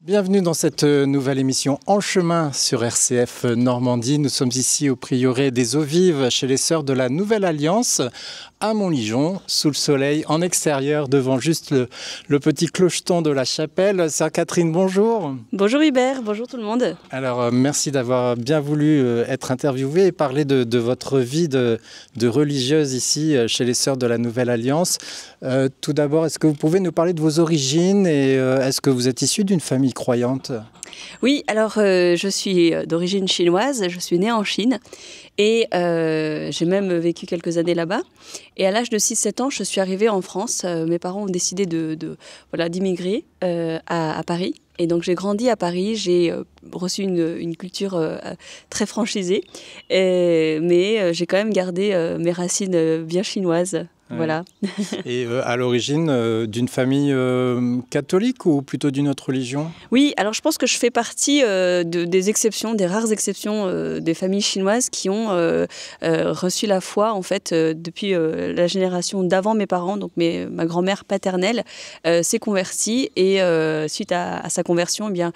Bienvenue dans cette nouvelle émission En chemin sur RCF Normandie. Nous sommes ici au prieuré des Eaux Vives chez les Sœurs de la Nouvelle Alliance à Montligeon, sous le soleil, en extérieur, devant juste le petit clocheton de la chapelle. Sœur Catherine, bonjour. Bonjour Hubert, bonjour tout le monde. Alors merci d'avoir bien voulu être interviewée et parler de votre vie de religieuse ici chez les Sœurs de la Nouvelle Alliance. Tout d'abord, est-ce que vous pouvez nous parler de vos origines et est-ce que vous êtes issue d'une famille croyante ? Oui, alors je suis d'origine chinoise, je suis née en Chine et j'ai même vécu quelques années là-bas. Et à l'âge de 6-7 ans, je suis arrivée en France. Mes parents ont décidé d'immigrer à Paris. Et donc j'ai grandi à Paris, j'ai reçu une culture très franchisée, mais j'ai quand même gardé mes racines bien chinoises. Ouais. Voilà. Et à l'origine d'une famille catholique ou plutôt d'une autre religion ? Oui, alors je pense que je fais partie des exceptions, des rares exceptions des familles chinoises qui ont reçu la foi en fait depuis la génération d'avant mes parents. Donc ma grand-mère paternelle s'est convertie et suite à sa conversion, eh bien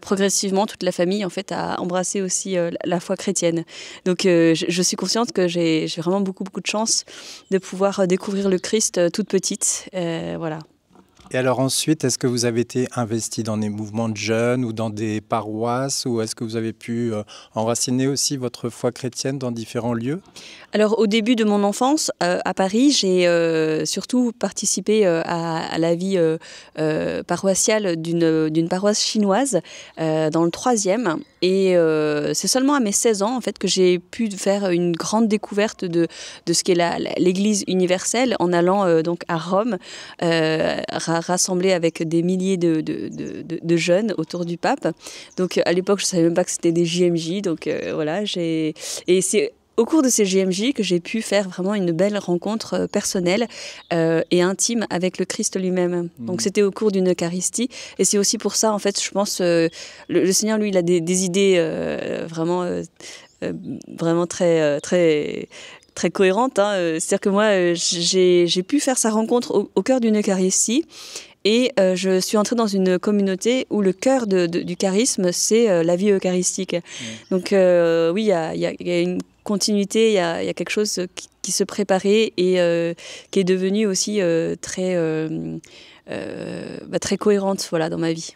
progressivement toute la famille en fait a embrassé aussi la foi chrétienne. Donc je suis consciente que j'ai vraiment beaucoup de chance de pouvoir découvrir le Christ toute petite, voilà. Et alors ensuite, est-ce que vous avez été investi dans des mouvements de jeunes ou dans des paroisses ou est-ce que vous avez pu enraciner aussi votre foi chrétienne dans différents lieux ? Alors au début de mon enfance, à Paris, j'ai surtout participé à la vie paroissiale d'une paroisse chinoise dans le 3e. Et c'est seulement à mes 16 ans en fait, que j'ai pu faire une grande découverte de ce qu'est l'Église universelle en allant donc à Rome, rassemblée avec des milliers de jeunes autour du pape. Donc à l'époque, je ne savais même pas que c'était des JMJ. Donc voilà, et c'est au cours de ces JMJ que j'ai pu faire vraiment une belle rencontre personnelle et intime avec le Christ lui-même. Donc c'était au cours d'une Eucharistie et c'est aussi pour ça en fait je pense le Seigneur lui il a des idées vraiment très cohérentes. C'est-à-dire que moi j'ai pu faire sa rencontre au cœur d'une Eucharistie. Et je suis entrée dans une communauté où le cœur du charisme, c'est la vie eucharistique. Donc oui, il y a une continuité, il y a quelque chose qui se préparait et qui est devenu aussi très cohérente voilà, dans ma vie.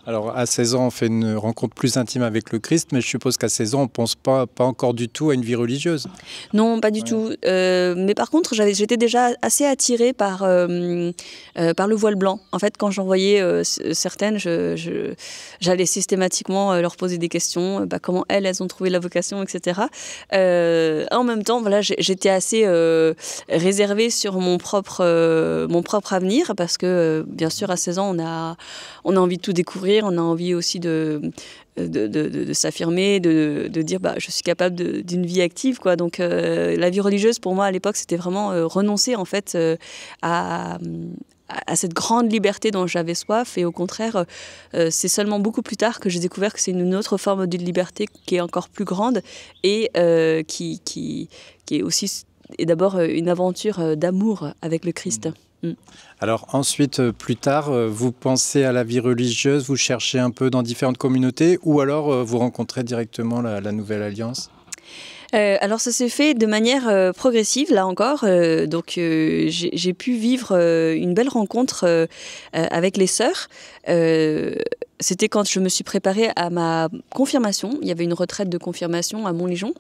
Alors à 16 ans, on fait une rencontre plus intime avec le Christ, mais je suppose qu'à 16 ans, on ne pense pas encore du tout à une vie religieuse. Non, pas du tout. Mais par contre, j'étais déjà assez attirée par le voile blanc. En fait, quand j'en voyais certaines, j'allais systématiquement leur poser des questions, comment elles ont trouvé la vocation, etc. En même temps, voilà, j'étais assez réservée sur mon propre avenir parce que bien sûr, à 16 ans, on a envie de tout découvrir, on a envie aussi de s'affirmer, de dire je suis capable d'une vie active, quoi. Donc la vie religieuse, pour moi, à l'époque, c'était vraiment renoncer en fait à cette grande liberté dont j'avais soif. Et au contraire, c'est seulement beaucoup plus tard que j'ai découvert que c'est une autre forme de liberté qui est encore plus grande et qui est aussi et d'abord une aventure d'amour avec le Christ. Alors ensuite, plus tard, vous pensez à la vie religieuse, vous cherchez un peu dans différentes communautés ou alors vous rencontrez directement la Nouvelle Alliance ? Alors ça s'est fait de manière progressive, là encore. Donc j'ai pu vivre une belle rencontre avec les sœurs. C'était quand je me suis préparée à ma confirmation. Il y avait une retraite de confirmation à Montligeon.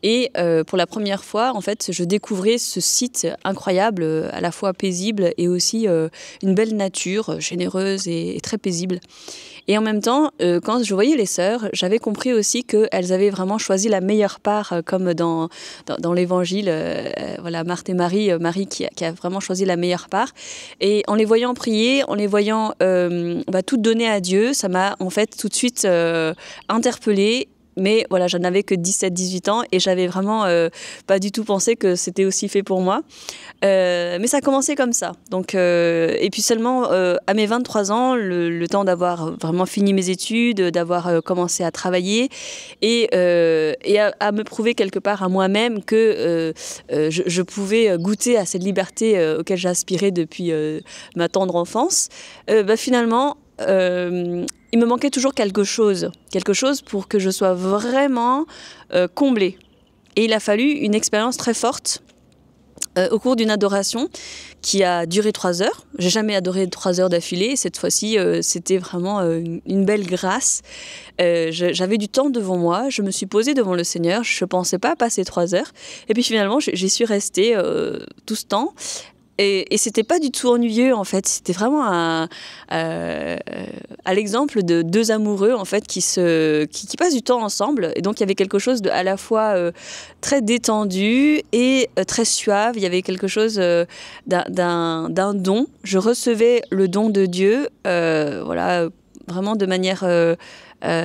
Et pour la première fois, en fait, je découvrais ce site incroyable, à la fois paisible et aussi une belle nature, généreuse et très paisible. Et en même temps, quand je voyais les sœurs, j'avais compris aussi qu'elles avaient vraiment choisi la meilleure part, comme dans l'Évangile, voilà, Marthe et Marie qui a vraiment choisi la meilleure part. Et en les voyant prier, en les voyant tout donner à Dieu, ça m'a en fait tout de suite interpellée. Mais voilà, j'en avais que 17-18 ans et j'avais vraiment pas du tout pensé que c'était aussi fait pour moi. Mais ça a commencé comme ça. Donc, et puis seulement à mes 23 ans, le temps d'avoir vraiment fini mes études, d'avoir commencé à travailler et à me prouver quelque part à moi-même que je pouvais goûter à cette liberté auquel j'aspirais depuis ma tendre enfance, finalement, il me manquait toujours quelque chose pour que je sois vraiment comblée. Et il a fallu une expérience très forte au cours d'une adoration qui a duré 3 heures. J'ai jamais adoré 3 heures d'affilée. Cette fois-ci, c'était vraiment une belle grâce. J'avais du temps devant moi. Je me suis posée devant le Seigneur. Je ne pensais pas passer 3 heures. Et puis finalement, j'y suis restée tout ce temps. Et c'était pas du tout ennuyeux en fait, c'était vraiment à l'exemple de 2 amoureux en fait qui passent du temps ensemble, et donc il y avait quelque chose de à la fois très détendu et très suave. Il y avait quelque chose d'un don. Je recevais le don de Dieu, voilà, vraiment de manière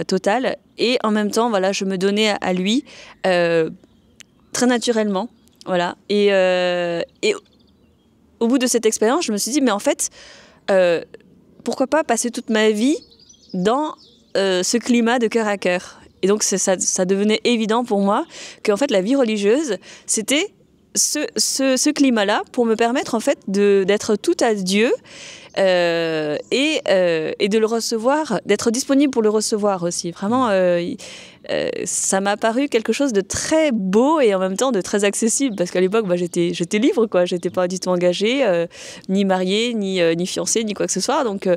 totale, et en même temps voilà, je me donnais à lui très naturellement, voilà, et au bout de cette expérience, je me suis dit, mais en fait, pourquoi pas passer toute ma vie dans ce climat de cœur à cœur. Et donc, ça devenait évident pour moi qu'en fait, la vie religieuse, c'était ce climat-là pour me permettre en fait d'être tout à Dieu et de le recevoir, d'être disponible pour le recevoir aussi. Vraiment, ça m'a paru quelque chose de très beau et en même temps de très accessible, parce qu'à l'époque, j'étais libre, quoi. J'étais pas du tout engagée, ni mariée, ni fiancée, ni quoi que ce soit. Donc,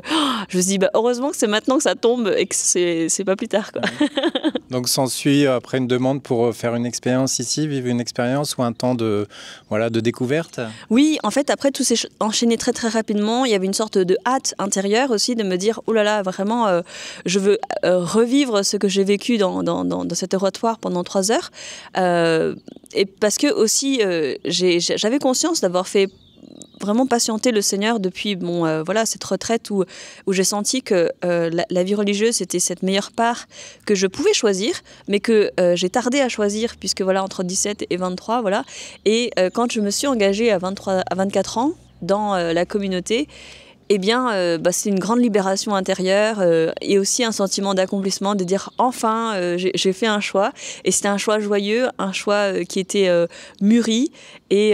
je me suis dit, heureusement que c'est maintenant que ça tombe et que c'est pas plus tard, quoi. Donc, s'ensuit après une demande pour faire une expérience ici, vivre une expérience ou un temps de découverte? Oui, en fait, après, tout s'est enchaîné très, très rapidement. Il y avait une sorte de hâte intérieure aussi de me dire, oh là là, vraiment, je veux revivre ce que j'ai vécu dans cet oratoire pendant 3 heures. Et parce que aussi, j'avais conscience d'avoir fait vraiment patienter le Seigneur depuis cette retraite où j'ai senti que la vie religieuse était cette meilleure part que je pouvais choisir, mais que j'ai tardé à choisir, puisque entre 17 et 23, voilà. Et quand je me suis engagée à 24 ans dans la communauté, eh bien, c'est une grande libération intérieure et aussi un sentiment d'accomplissement, de dire enfin, j'ai fait un choix. Et c'était un choix joyeux, un choix qui était mûri et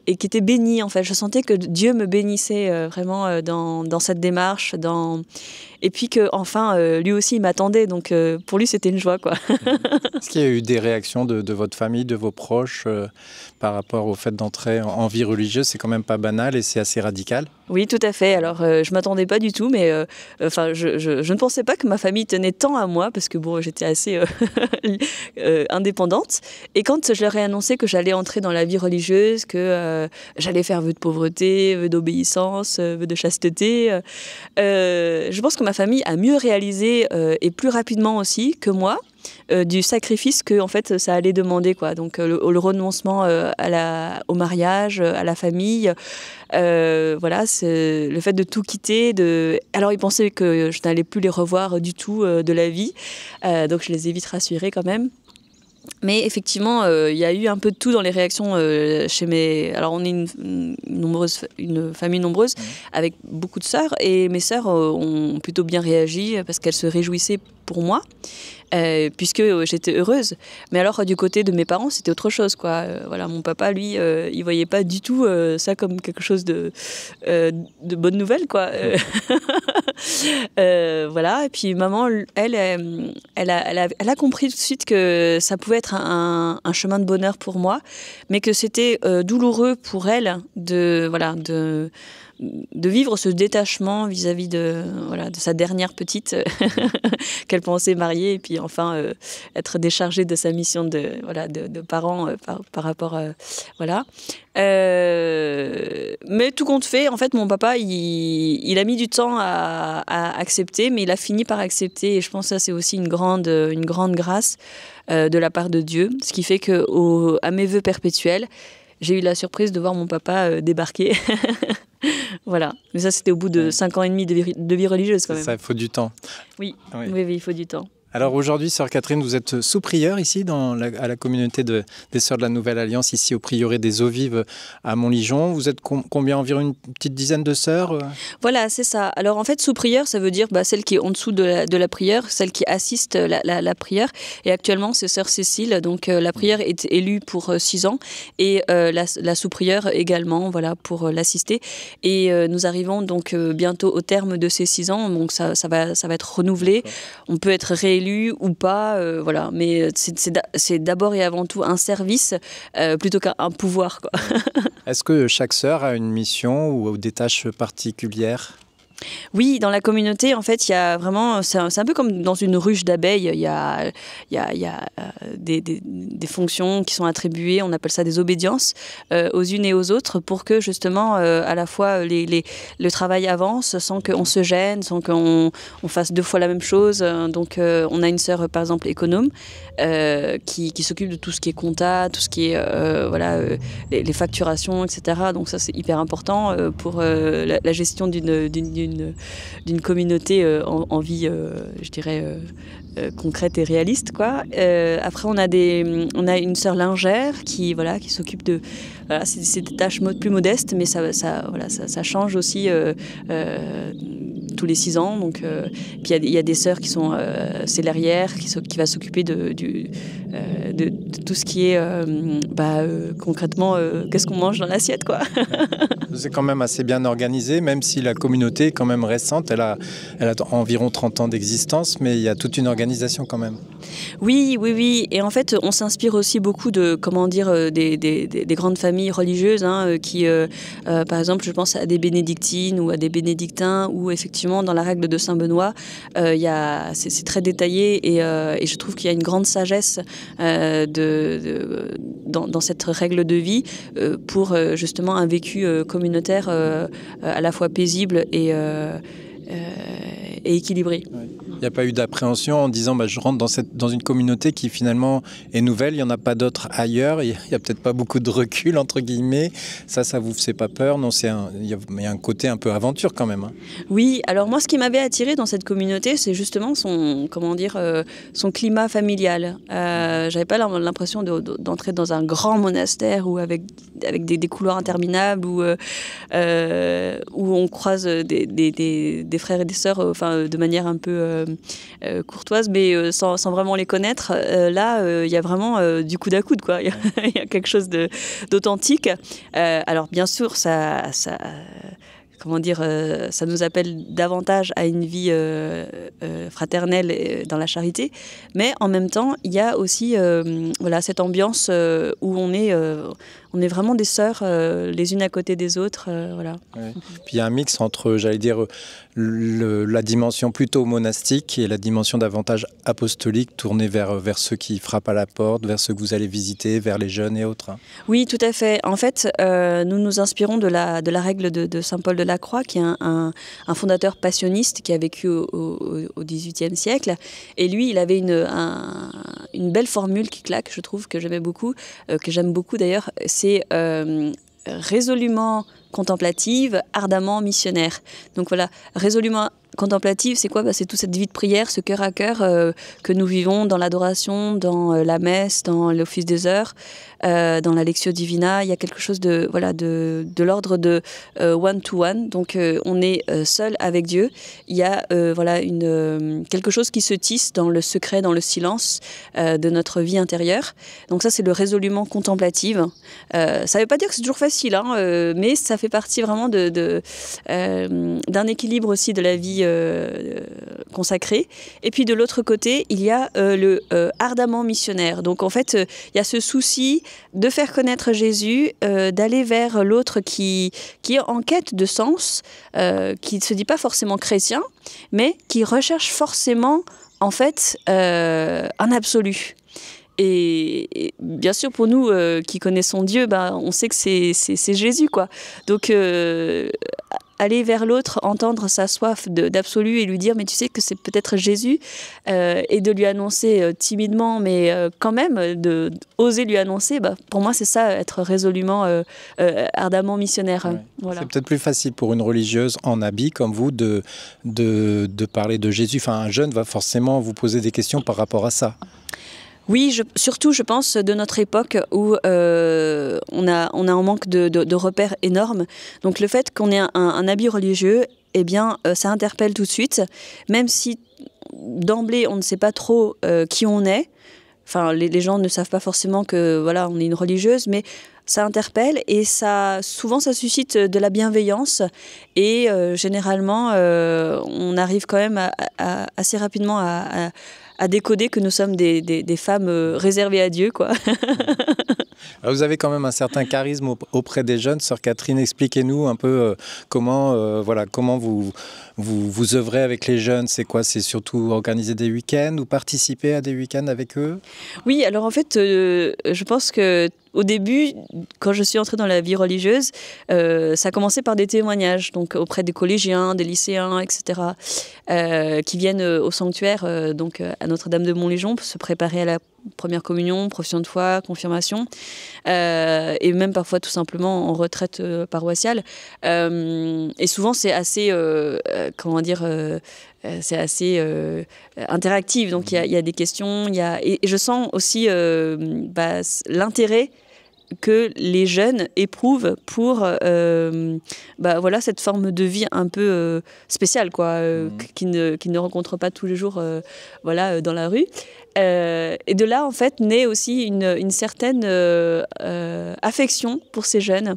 qui était béni, en fait. Je sentais que Dieu me bénissait vraiment dans cette démarche. Et puis qu'enfin, lui aussi, il m'attendait. Donc, pour lui, c'était une joie, quoi. Est-ce qu'il y a eu des réactions de votre famille, de vos proches par rapport au fait d'entrer en vie religieuse? C'est quand même pas banal et c'est assez radical. Oui, tout à fait. Alors, je m'attendais pas du tout, mais je ne pensais pas que ma famille tenait tant à moi, parce que j'étais assez indépendante. Et quand je leur ai annoncé que j'allais entrer dans la vie religieuse, que j'allais faire vœu de pauvreté, vœu d'obéissance, vœu de chasteté, je pense que ma famille a mieux réalisé et plus rapidement aussi que moi du sacrifice que en fait ça allait demander, quoi. Donc le renoncement au mariage, à la famille, voilà, c'est le fait de tout quitter. Alors ils pensaient que je n'allais plus les revoir du tout de la vie, donc je les ai vite rassurés quand même. Mais effectivement, il y a eu un peu de tout dans les réactions chez mes... Alors, on est une famille nombreuse, avec beaucoup de sœurs, et mes sœurs ont plutôt bien réagi parce qu'elles se réjouissaient pour moi, puisque j'étais heureuse. Mais alors, du côté de mes parents, c'était autre chose, quoi. Voilà, mon papa, lui, il voyait pas du tout ça comme quelque chose de bonne nouvelle, quoi. Voilà, et puis maman, elle a compris tout de suite que ça pouvait être un chemin de bonheur pour moi, mais que c'était douloureux pour elle de vivre ce détachement vis-à-vis de sa dernière petite qu'elle pensait marier, et puis enfin être déchargée de sa mission de parent par rapport voilà. Mais tout compte fait, en fait, mon papa, il a mis du temps à accepter, mais il a fini par accepter, et je pense que ça, c'est aussi une grande grâce de la part de Dieu, ce qui fait que à mes vœux perpétuels, j'ai eu la surprise de voir mon papa débarquer. Voilà, mais ça c'était au bout de 5 ans et demi de vie religieuse quand même. Ça, il faut du temps. Oui, il faut du temps. Alors aujourd'hui, Sœur Catherine, vous êtes sous-prieure ici à la communauté des Sœurs de la Nouvelle Alliance, ici au prieuré des Eaux Vives à Montligeon. Vous êtes combien, environ une petite dizaine de sœurs? Voilà, c'est ça. Alors en fait, sous-prieure, ça veut dire celle qui est en dessous de la prieure, celle qui assiste la prière. Et actuellement, c'est Sœur Cécile. Donc la prière est élue pour 6 ans et la sous-prieure également, voilà, pour l'assister. Et nous arrivons donc bientôt au terme de ces 6 ans. Donc ça va être renouvelé. On peut être réélu ou pas, voilà. Mais c'est d'abord et avant tout un service plutôt qu'un pouvoir, quoi. Est-ce que chaque sœur a une mission ou des tâches particulières? Oui, dans la communauté, en fait, il y a vraiment, c'est un peu comme dans une ruche d'abeilles, il y a des fonctions qui sont attribuées, on appelle ça des obédiences, aux unes et aux autres, pour que justement, à la fois, le travail avance sans qu'on se gêne, sans qu'on fasse 2 fois la même chose. Donc, on a une sœur, par exemple, économe, qui s'occupe de tout ce qui est compta, tout ce qui est voilà, les facturations, etc. Donc ça, c'est hyper important pour la gestion d'une communauté en vie, je dirais, concrète et réaliste, quoi. Après, on a une sœur lingère qui s'occupe de... Voilà, c'est des tâches plus modestes, mais ça change aussi tous les 6 ans. Donc, puis il y a des sœurs qui sont célérières, qui va s'occuper de tout ce qui est concrètement qu'est-ce qu'on mange dans l'assiette, quoi. C'est quand même assez bien organisé, même si la communauté est quand même récente. Elle a environ 30 ans d'existence, mais il y a toute une organisation quand même. Oui. Et en fait, on s'inspire aussi beaucoup de, des grandes familles religieuses, qui, par exemple, je pense à des bénédictines ou à des bénédictins, où effectivement, dans la règle de Saint Benoît, c'est très détaillé et je trouve qu'il y a une grande sagesse dans cette règle de vie pour justement un vécu communautaire à la fois paisible et équilibré. Oui. Il n'y a pas eu d'appréhension en disant je rentre dans une communauté qui finalement est nouvelle, il n'y en a pas d'autres ailleurs, il n'y a peut-être pas beaucoup de recul entre guillemets, ça vous fait pas peur? Non, il y a un côté un peu aventure quand même. Oui, alors moi ce qui m'avait attiré dans cette communauté, c'est justement son climat familial. J'avais pas l'impression d'entrer dans un grand monastère ou avec des couloirs interminables où on croise des frères et des sœurs de manière un peu courtoise, mais sans vraiment les connaître. Là, il y a vraiment du coude à coude, quoi. Il y a quelque chose d'authentique. Alors, bien sûr, ça nous appelle davantage à une vie fraternelle dans la charité, mais en même temps, il y a aussi cette ambiance où on est vraiment des sœurs les unes à côté des autres. Voilà. Ouais. Puis il y a un mix entre, j'allais dire, la dimension plutôt monastique et la dimension davantage apostolique, tournée vers ceux qui frappent à la porte, vers ceux que vous allez visiter, vers les jeunes et autres. Oui, tout à fait. En fait, nous nous inspirons de la règle de Saint Paul de la Croix, qui est un fondateur passionniste qui a vécu au XVIIIe siècle. Et lui, il avait une belle formule qui claque, je trouve, que j'aimais beaucoup, que j'aime beaucoup d'ailleurs. C'est résolument contemplative, ardemment missionnaire. Donc voilà, résolument contemplative, c'est quoi? C'est toute cette vie de prière, ce cœur à cœur que nous vivons dans l'adoration, dans la messe, dans l'office des heures, dans la Lectio Divina. Il y a quelque chose de l'ordre de one-to-one. Donc on est seul avec Dieu. Il y a quelque chose qui se tisse dans le secret, dans le silence de notre vie intérieure. Donc ça, c'est le résolument contemplative. Ça ne veut pas dire que c'est toujours facile, mais ça fait partie vraiment d'un équilibre aussi de la vie consacrée. Et puis de l'autre côté, il y a le ardemment missionnaire. Donc en fait, il y a ce souci de faire connaître Jésus, d'aller vers l'autre qui est en quête de sens, qui ne se dit pas forcément chrétien, mais qui recherche forcément en fait un absolu. Et bien sûr, pour nous qui connaissons Dieu, on sait que c'est Jésus, quoi. Donc, aller vers l'autre, entendre sa soif d'absolu et lui dire mais tu sais que c'est peut-être Jésus, et de lui annoncer timidement mais quand même de oser lui annoncer, pour moi c'est ça, être résolument ardemment missionnaire. Ouais. Voilà. C'est peut-être plus facile pour une religieuse en habit comme vous de parler de Jésus. Enfin, un jeune va forcément vous poser des questions par rapport à ça. Oui, surtout, je pense, de notre époque où on a un manque de repères énorme. Donc le fait qu'on ait un habit religieux, eh bien, ça interpelle tout de suite, même si d'emblée, on ne sait pas trop qui on est. Enfin, les gens ne savent pas forcément que voilà, on est une religieuse, mais ça interpelle et souvent ça suscite de la bienveillance et généralement on arrive quand même assez rapidement à décoder que nous sommes des femmes réservées à Dieu, quoi. Alors vous avez quand même un certain charisme auprès des jeunes. Sœur Catherine, expliquez-nous un peu comment vous œuvrez avec les jeunes. C'est quoi? C'est surtout organiser des week-ends ou participer à des week-ends avec eux? Oui, alors en fait, je pense que au début, quand je suis entrée dans la vie religieuse, ça a commencé par des témoignages, donc auprès des collégiens, des lycéens, etc., qui viennent au sanctuaire, donc à Notre-Dame de Montléjon, pour se préparer à la première communion, profession de foi, confirmation, et même parfois tout simplement en retraite paroissiale. Et souvent, c'est assez, c'est assez interactif. Donc il y a des questions, et je sens aussi l'intérêt que les jeunes éprouvent pour voilà, cette forme de vie un peu spéciale, quoi, qu'ils ne rencontrent pas tous les jours voilà, dans la rue. Et de là, en fait, naît aussi une certaine affection pour ces jeunes.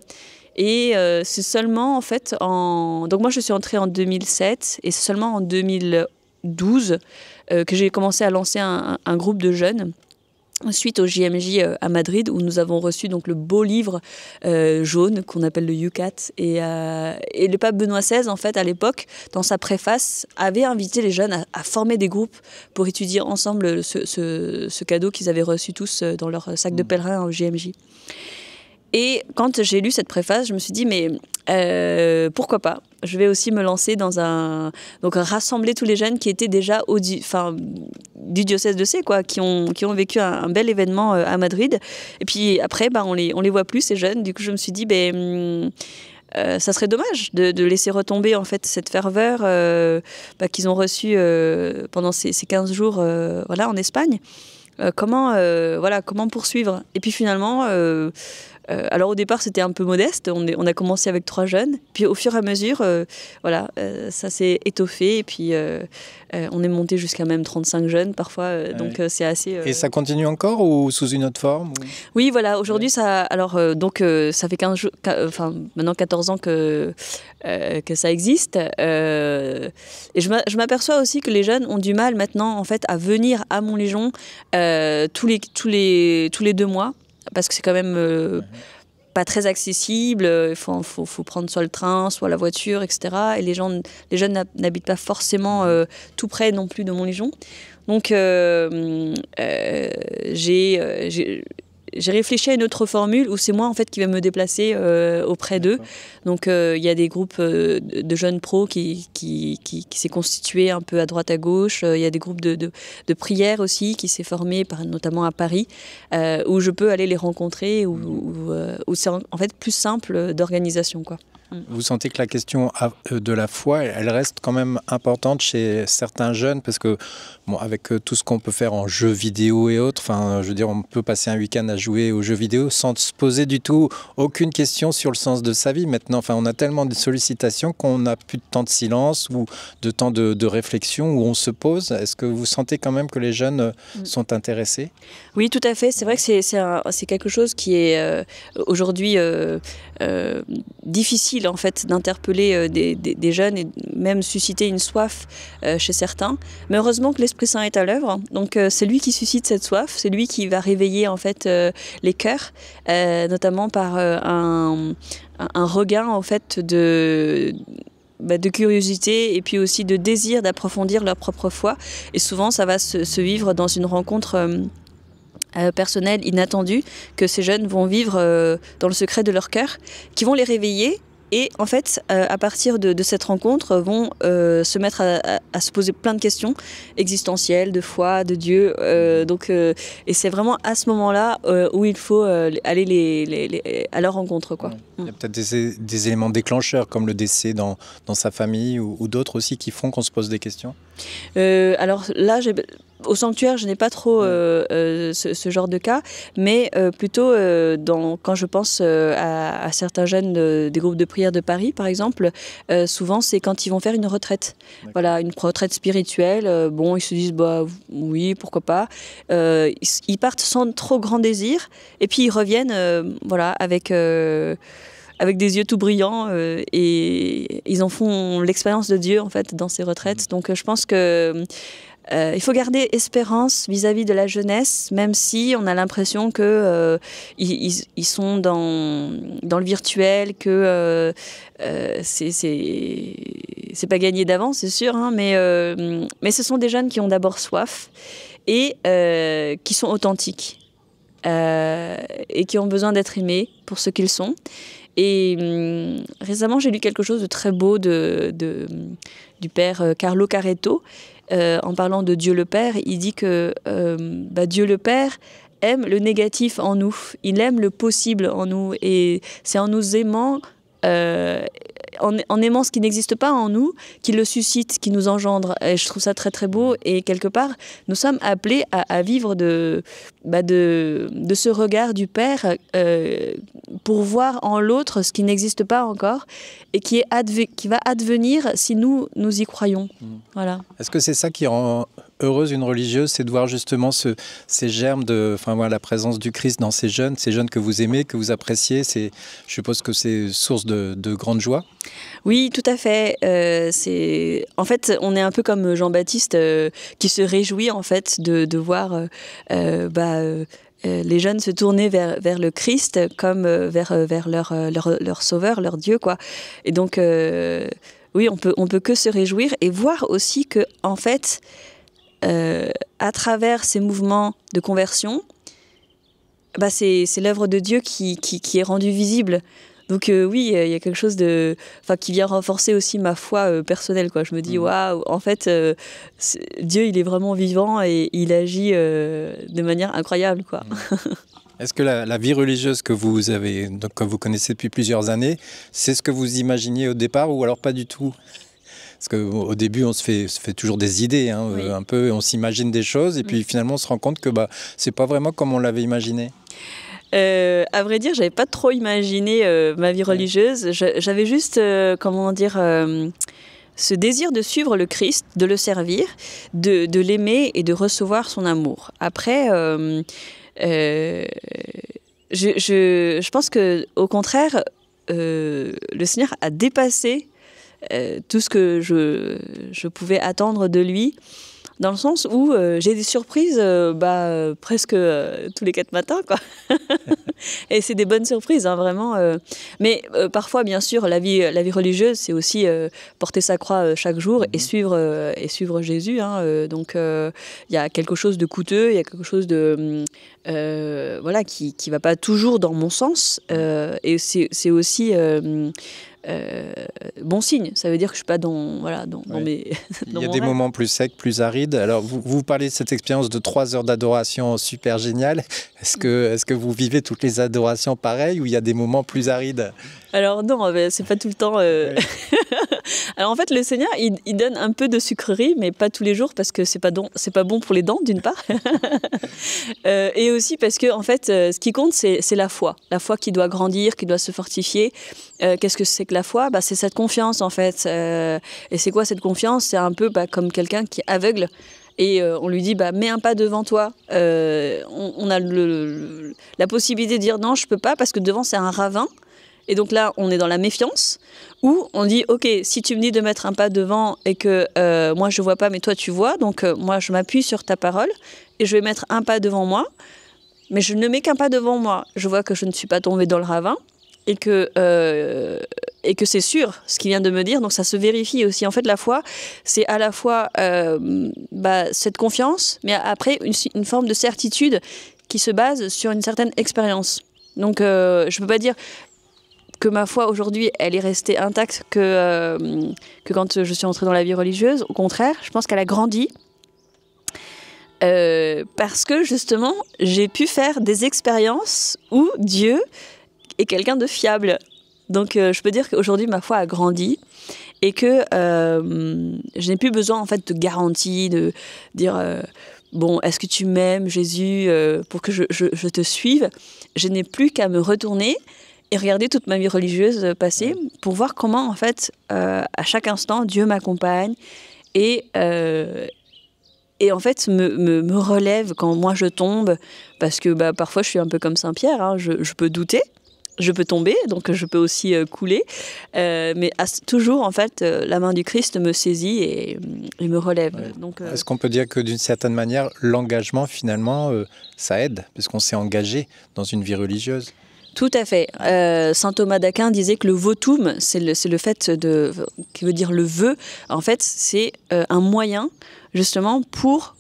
Et c'est seulement, en fait, donc moi, je suis entrée en 2007, et c'est seulement en 2012 que j'ai commencé à lancer un groupe de jeunes, suite au JMJ à Madrid, où nous avons reçu donc le beau livre jaune qu'on appelle le Yucat. Et le pape Benoît XVI, en fait, à l'époque, dans sa préface, avait invité les jeunes à former des groupes pour étudier ensemble ce cadeau qu'ils avaient reçu tous dans leur sac de pèlerin au JMJ. Et quand j'ai lu cette préface, je me suis dit, mais pourquoi pas? Je vais aussi me lancer dans donc rassembler tous les jeunes qui étaient déjà du diocèse de Sées, quoi, qui ont vécu un bel événement à Madrid. Et puis après, on les voit plus, ces jeunes. Du coup, je me suis dit, ça serait dommage de laisser retomber en fait cette ferveur qu'ils ont reçue pendant ces 15 jours voilà, en Espagne. Comment poursuivre? Et puis finalement, alors au départ c'était un peu modeste, on a commencé avec 3 jeunes, puis au fur et à mesure, ça s'est étoffé, et puis on est monté jusqu'à même 35 jeunes parfois, donc c'est assez... Et ça continue encore ou sous une autre forme ou... Oui, voilà, aujourd'hui ça fait maintenant 14 ans que ça existe, et je m'aperçois aussi que les jeunes ont du mal maintenant en fait à venir à Montléjon tous les 2 mois, parce que c'est quand même pas très accessible. Il faut prendre soit le train, soit la voiture, etc. Et les jeunes n'habitent pas forcément tout près non plus de Montléjon. Donc j'ai réfléchi à une autre formule où c'est moi en fait qui vais me déplacer auprès d'eux. Donc il y a des groupes de jeunes pros qui s'est constitué un peu à droite à gauche. Il y a des groupes de prière aussi qui s'est formé notamment à Paris, où je peux aller les rencontrer, où c'est en fait plus simple d'organisation, quoi. Vous sentez que la question de la foi, elle reste quand même importante chez certains jeunes, parce que avec tout ce qu'on peut faire en jeux vidéo et autres, je veux dire, on peut passer un week-end à jouer aux jeux vidéo sans se poser du tout aucune question sur le sens de sa vie. Maintenant, on a tellement de sollicitations qu'on n'a plus de temps de silence ou de temps de réflexion où on se pose. Est-ce que vous sentez quand même que les jeunes sont intéressés? Oui, tout à fait. C'est vrai que c'est quelque chose qui est aujourd'hui difficile en fait d'interpeller des jeunes et même susciter une soif chez certains. Mais heureusement que l'Esprit Saint est à l'œuvre. Donc c'est lui qui suscite cette soif, c'est lui qui va réveiller en fait les cœurs, notamment par un regain en fait de curiosité et puis aussi de désir d'approfondir leur propre foi. Et souvent ça va se vivre dans une rencontre personnelle inattendue que ces jeunes vont vivre dans le secret de leur cœur, qui vont les réveiller Et en fait, à partir de cette rencontre, vont se mettre à se poser plein de questions existentielles, de foi, de Dieu. Et c'est vraiment à ce moment-là où il faut aller à leur rencontre, quoi. Il y a peut-être des éléments déclencheurs comme le décès dans sa famille ou d'autres aussi qui font qu'on se pose des questions. Alors là, au sanctuaire, je n'ai pas trop ce genre de cas, mais plutôt quand je pense à certains jeunes des groupes de prière de Paris, par exemple, souvent c'est quand ils vont faire une retraite. Voilà, une retraite spirituelle. Ils se disent, oui, pourquoi pas. Ils partent sans trop grand désir, et puis ils reviennent avec des yeux tout brillants et ils en font l'expérience de Dieu en fait dans ces retraites. Donc je pense que il faut garder espérance vis-à-vis de la jeunesse, même si on a l'impression que ils sont dans le virtuel, que c'est pas gagné d'avance, c'est sûr, hein, mais ce sont des jeunes qui ont d'abord soif et qui sont authentiques et qui ont besoin d'être aimés pour ce qu'ils sont. Et récemment, j'ai lu quelque chose de très beau du père Carlo Caretto. En parlant de Dieu le Père, il dit que Dieu le Père aime le négatif en nous. Il aime le possible en nous. Et c'est en nous aimant, en aimant ce qui n'existe pas en nous, qu'il le suscite, qui nous engendre. Et je trouve ça très très beau. Et quelque part, nous sommes appelés à vivre de ce regard du Père pour voir en l'autre ce qui n'existe pas encore et qui va advenir si nous y croyons. Voilà. Est-ce que c'est ça qui rend heureuse une religieuse, c'est de voir justement ces germes la présence du Christ dans ces jeunes que vous aimez, que vous appréciez. Je suppose que c'est source de grande joie. Oui, tout à fait. En fait, on est un peu comme Jean-Baptiste qui se réjouit en fait de voir les jeunes se tourner vers le Christ comme vers leur sauveur, leur Dieu, quoi. Et donc, oui, on peut que se réjouir et voir aussi que en fait, à travers ces mouvements de conversion, c'est l'œuvre de Dieu qui est rendue visible. Donc oui, il y a quelque chose qui vient renforcer aussi ma foi personnelle, quoi. Je me dis, waouh, en fait, Dieu, il est vraiment vivant et il agit de manière incroyable, quoi. Est-ce que la vie religieuse que vous connaissez depuis plusieurs années, c'est ce que vous imaginiez au départ ou alors pas du tout ? Parce qu'au début, on se fait toujours des idées, hein, oui. Un peu, on s'imagine des choses et puis finalement, on se rend compte que c'est pas vraiment comme on l'avait imaginé. À vrai dire, j'avais pas trop imaginé ma vie religieuse. J'avais juste, ce désir de suivre le Christ, de le servir, de l'aimer et de recevoir son amour. Après, je pense que, au contraire, le Seigneur a dépassé tout ce que je pouvais attendre de lui, dans le sens où j'ai des surprises presque tous les 4 matins, quoi. Et c'est des bonnes surprises, hein, vraiment. Mais parfois, bien sûr, la vie religieuse, c'est aussi porter sa croix chaque jour et suivre Jésus. Hein, donc, il y a quelque chose de coûteux, il y a quelque chose de qui va pas toujours dans mon sens. Et c'est aussi bon signe, ça veut dire que je suis pas dans mes. Il y a des moments plus secs, plus arides. Alors vous parlez de cette expérience de 3 heures d'adoration super géniale. Est-ce que vous vivez toutes les adorations pareilles ou il y a des moments plus arides ? Alors non, c'est pas tout le temps. Ouais. Alors en fait, le Seigneur, il donne un peu de sucrerie, mais pas tous les jours parce que c'est pas bon pour les dents, d'une part, et aussi parce que en fait, ce qui compte, c'est la foi qui doit grandir, qui doit se fortifier. Qu'est-ce que c'est que la foi ? C'est cette confiance en fait. Et c'est quoi cette confiance ? C'est un peu comme quelqu'un qui est aveugle. Et on lui dit, mets un pas devant toi. On a la possibilité de dire non, je peux pas parce que devant c'est un ravin. Et donc là, on est dans la méfiance, où on dit, ok, si tu me dis de mettre un pas devant et que moi je vois pas, mais toi tu vois, donc moi je m'appuie sur ta parole et je vais mettre un pas devant moi, mais je ne mets qu'un pas devant moi. Je vois que je ne suis pas tombée dans le ravin et que c'est sûr ce qu'il vient de me dire, donc ça se vérifie aussi. En fait, la foi, c'est à la fois cette confiance, mais après une forme de certitude qui se base sur une certaine expérience. Donc je peux pas dire que ma foi aujourd'hui, elle est restée intacte que quand je suis entrée dans la vie religieuse. Au contraire, je pense qu'elle a grandi parce que justement, j'ai pu faire des expériences où Dieu est quelqu'un de fiable. Donc je peux dire qu'aujourd'hui, ma foi a grandi et que je n'ai plus besoin en fait de garanties, de dire bon, est-ce que tu m'aimes, Jésus, pour que je te suive. Je n'ai plus qu'à me retourner et regarder toute ma vie religieuse passée pour voir comment, en fait, à chaque instant, Dieu m'accompagne et en fait, me relève quand moi je tombe. Parce que parfois, je suis un peu comme Saint-Pierre, hein, je peux douter, je peux tomber, donc je peux aussi couler. Mais toujours, en fait, la main du Christ me saisit et me relève. Ouais. Donc, est-ce qu'on peut dire que d'une certaine manière, l'engagement, finalement, ça aide, parce qu'on s'est engagé dans une vie religieuse? Tout à fait. Saint Thomas d'Aquin disait que le votum, c'est le fait qui veut dire le vœu. En fait, c'est un moyen, justement, pour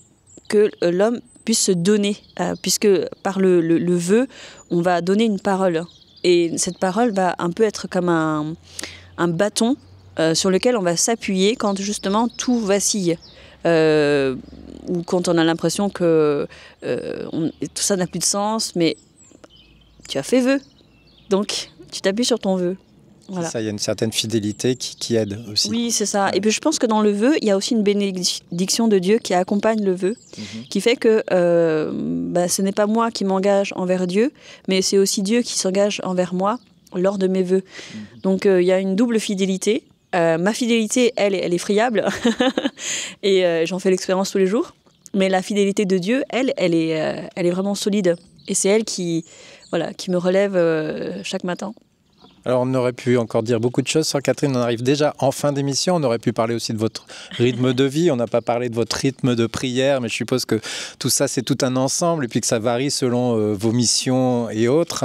que l'homme puisse se donner. Puisque par le vœu, on va donner une parole. Et cette parole va un peu être comme un bâton sur lequel on va s'appuyer quand, justement, tout vacille. Ou quand on a l'impression que tout ça n'a plus de sens, mais tu as fait vœu, donc tu t'appuies sur ton vœu. Voilà. Ça, il y a une certaine fidélité qui aide aussi. Oui, c'est ça. Et puis je pense que dans le vœu, il y a aussi une bénédiction de Dieu qui accompagne le vœu, qui fait que ce n'est pas moi qui m'engage envers Dieu, mais c'est aussi Dieu qui s'engage envers moi lors de mes vœux. Donc il y a une double fidélité. Ma fidélité, elle est friable, et j'en fais l'expérience tous les jours. Mais la fidélité de Dieu, elle est vraiment solide. Et c'est elle qui me relève chaque matin. Alors, on aurait pu encore dire beaucoup de choses sur Catherine. On arrive déjà en fin d'émission. On aurait pu parler aussi de votre rythme de vie. On n'a pas parlé de votre rythme de prière, mais je suppose que tout ça, c'est tout un ensemble et puis que ça varie selon vos missions et autres,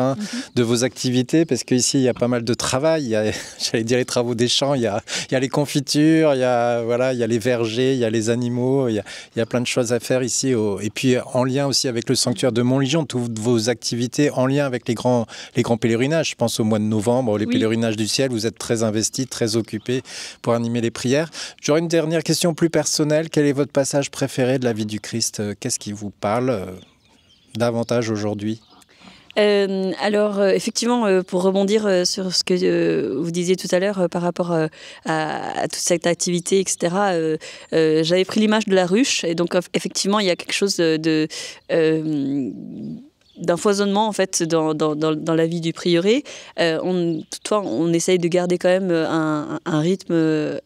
de vos activités, parce qu'ici, il y a pas mal de travail. Il y a, j'allais dire, les travaux des champs, il y a les confitures, il y a les vergers, il y a les animaux, il y a plein de choses à faire ici. Et puis, en lien aussi avec le sanctuaire de Montligeon, toutes vos activités en lien avec les grands pèlerinages. Je pense au mois de novembre, les pèlerinages du ciel, vous êtes très investis, très occupés pour animer les prières. J'aurais une dernière question plus personnelle. Quel est votre passage préféré de la vie du Christ? Qu'est-ce qui vous parle davantage aujourd'hui? Alors, effectivement, pour rebondir sur ce que vous disiez tout à l'heure par rapport à toute cette activité, etc., j'avais pris l'image de la ruche. Et donc, effectivement, il y a quelque chose d'un foisonnement en fait dans la vie du prieuré. Toutefois, on essaye de garder quand même un rythme de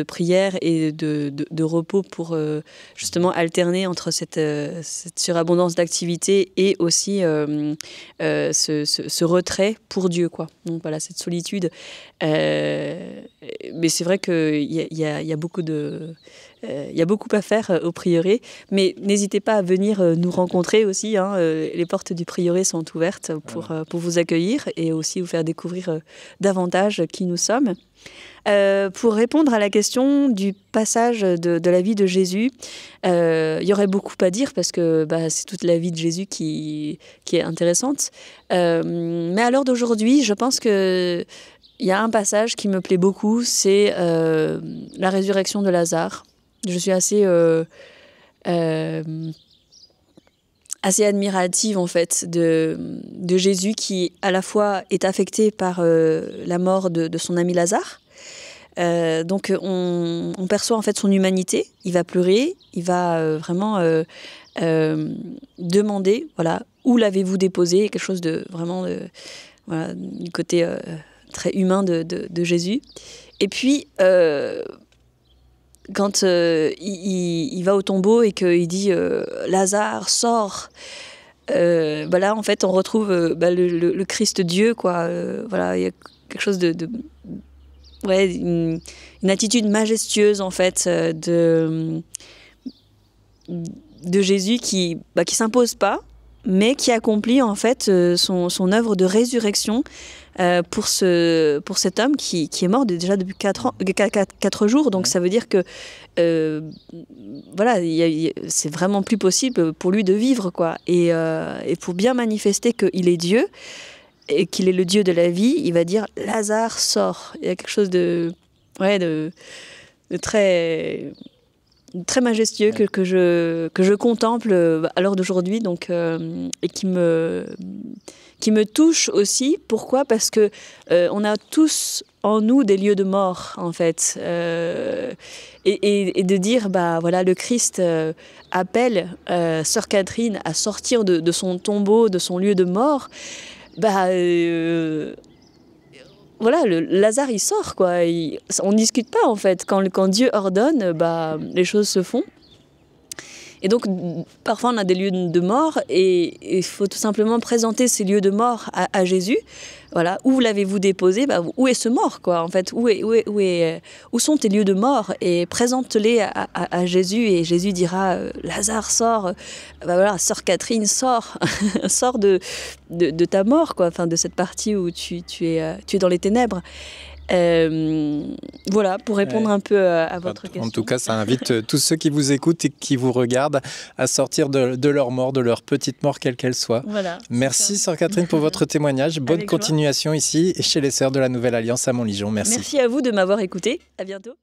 prière et de repos pour justement alterner entre cette surabondance d'activité et aussi ce retrait pour Dieu, quoi. Donc voilà, cette solitude. Mais c'est vrai qu'il y a beaucoup il y a beaucoup à faire au prieuré, mais n'hésitez pas à venir nous rencontrer aussi. Les portes du prieuré sont ouvertes pour vous accueillir et aussi vous faire découvrir davantage qui nous sommes. Pour répondre à la question du passage de la vie de Jésus, il y aurait beaucoup à dire parce que c'est toute la vie de Jésus qui est intéressante. Mais à l'heure d'aujourd'hui, je pense qu'il y a un passage qui me plaît beaucoup, c'est la résurrection de Lazare. Je suis assez admirative en fait de Jésus qui à la fois est affecté par la mort de son ami Lazare. Donc on perçoit en fait son humanité. Il va pleurer, il va vraiment demander où l'avez-vous déposé, quelque chose de vraiment du côté très humain de Jésus. Et puis quand il va au tombeau et qu'il dit Lazare, sors, là en fait on retrouve le Christ Dieu, quoi. Il y a quelque chose une attitude majestueuse en fait de Jésus qui s'impose pas, mais qui accomplit en fait son œuvre de résurrection pour cet homme qui est mort déjà depuis 4 jours. Donc ça veut dire que c'est vraiment plus possible pour lui de vivre, quoi. Et pour bien manifester qu'il est Dieu, et qu'il est le Dieu de la vie, il va dire Lazare sort. Il y a quelque chose de très très majestueux que je contemple à l'heure d'aujourd'hui, donc et qui me touche aussi. Pourquoi ? Parce que on a tous en nous des lieux de mort, en fait, et de dire voilà, le Christ appelle Sœur Catherine à sortir de son tombeau, de son lieu de mort. Voilà, le Lazare, il sort, quoi. On ne discute pas, en fait. Quand Dieu ordonne, les choses se font. Et donc, parfois, on a des lieux de mort et il faut tout simplement présenter ces lieux de mort à Jésus. Voilà, où l'avez-vous déposé ? Où est ce mort, quoi, en fait ? Où sont tes lieux de mort ? Et présente-les à Jésus, et Jésus dira Lazare, sort. Voilà, Sœur Catherine, sort. Sors de ta mort, quoi, enfin, de cette partie où tu es dans les ténèbres. Voilà, pour répondre un peu à votre question. En tout cas, ça invite tous ceux qui vous écoutent et qui vous regardent à sortir de leur mort, de leur petite mort, quelle qu'elle soit. Voilà, merci Sœur Catherine pour votre témoignage. Bonne continuation ici chez les Sœurs de la Nouvelle Alliance à Montligeon. Merci. Merci à vous de m'avoir écouté. À bientôt.